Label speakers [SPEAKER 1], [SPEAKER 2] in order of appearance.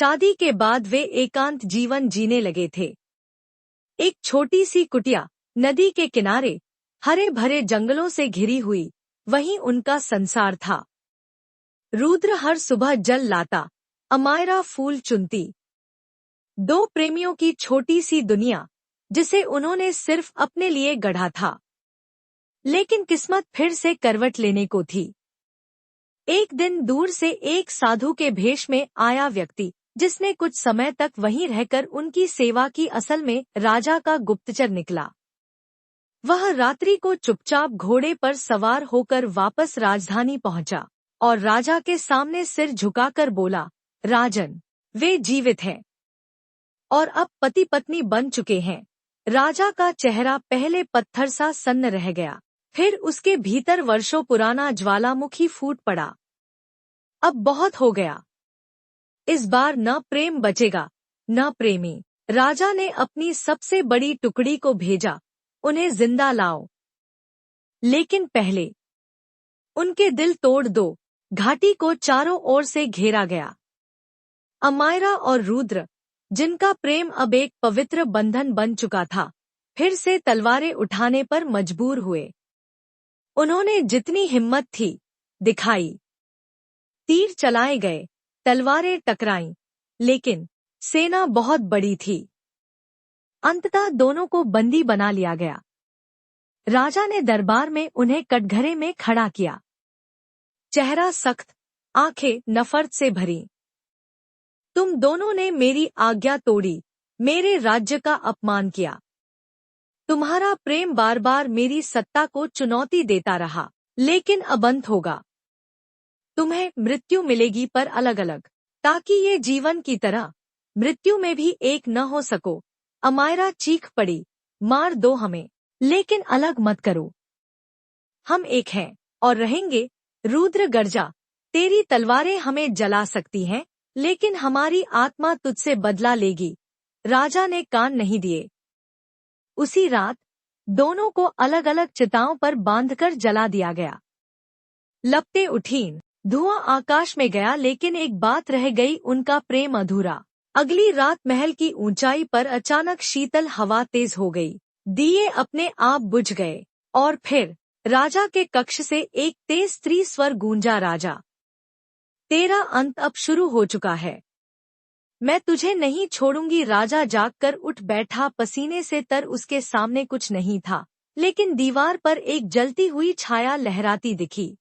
[SPEAKER 1] शादी के बाद वे एकांत जीवन जीने लगे थे। एक छोटी सी कुटिया, नदी के किनारे, हरे भरे जंगलों से घिरी हुई, वहीं उनका संसार था। रुद्र हर सुबह जल लाता, अमायरा फूल चुनती। दो प्रेमियों की छोटी सी दुनिया, जिसे उन्होंने सिर्फ अपने लिए गढ़ा था। लेकिन किस्मत फिर से करवट लेने को थी। एक दिन दूर से एक साधु के भेष में आया व्यक्ति, जिसने कुछ समय तक वहीं रहकर उनकी सेवा की, असल में राजा का गुप्तचर निकला। वह रात्रि को चुपचाप घोड़े पर सवार होकर वापस राजधानी पहुंचा और राजा के सामने सिर झुकाकर बोला, राजन, वे जीवित हैं और अब पति पत्नी बन चुके हैं। राजा का चेहरा पहले पत्थर सा सन्न रह गया, फिर उसके भीतर वर्षों पुराना ज्वालामुखी फूट पड़ा। अब बहुत हो गया। इस बार न प्रेम बचेगा, न प्रेमी। राजा ने अपनी सबसे बड़ी टुकड़ी को भेजा, उन्हें जिंदा लाओ। लेकिन पहले उनके दिल तोड़ दो। घाटी को चारों ओर से घेरा गया। अमायरा और रुद्र, जिनका प्रेम अब एक पवित्र बंधन बन चुका था, फिर से तलवारें उठाने पर मजबूर हुए। उन्होंने जितनी हिम्मत थी दिखाई। तीर चलाए गए, तलवारें टकराईं, लेकिन सेना बहुत बड़ी थी। अंततः दोनों को बंदी बना लिया गया। राजा ने दरबार में उन्हें कटघरे में खड़ा किया। चेहरा सख्त, आंखें नफरत से भरी। तुम दोनों ने मेरी आज्ञा तोड़ी, मेरे राज्य का अपमान किया। तुम्हारा प्रेम बार बार मेरी सत्ता को चुनौती देता रहा, लेकिन अब अंत होगा। तुम्हें मृत्यु मिलेगी, पर अलग अलग, ताकि ये जीवन की तरह मृत्यु में भी एक न हो सको। अमायरा चीख पड़ी, मार दो हमें, लेकिन अलग मत करो। हम एक हैं और रहेंगे। रुद्र गरजा, तेरी तलवारें हमें जला सकती हैं, लेकिन हमारी आत्मा तुझसे बदला लेगी। राजा ने कान नहीं दिए। उसी रात दोनों को अलग अलग चिताओं पर बांधकर जला दिया गया। लपटें उठीं, धुआं आकाश में गया, लेकिन एक बात रह गई, उनका प्रेम अधूरा। अगली रात महल की ऊंचाई पर अचानक शीतल हवा तेज हो गई। दिए अपने आप बुझ गए और फिर राजा के कक्ष से एक तेज स्त्री स्वर गूंजा, राजा, तेरा अंत अब शुरू हो चुका है। मैं तुझे नहीं छोड़ूंगी। राजा जागकर उठ बैठा, पसीने से तर उसके सामने कुछ नहीं था, लेकिन दीवार पर एक जलती हुई छाया लहराती दिखी।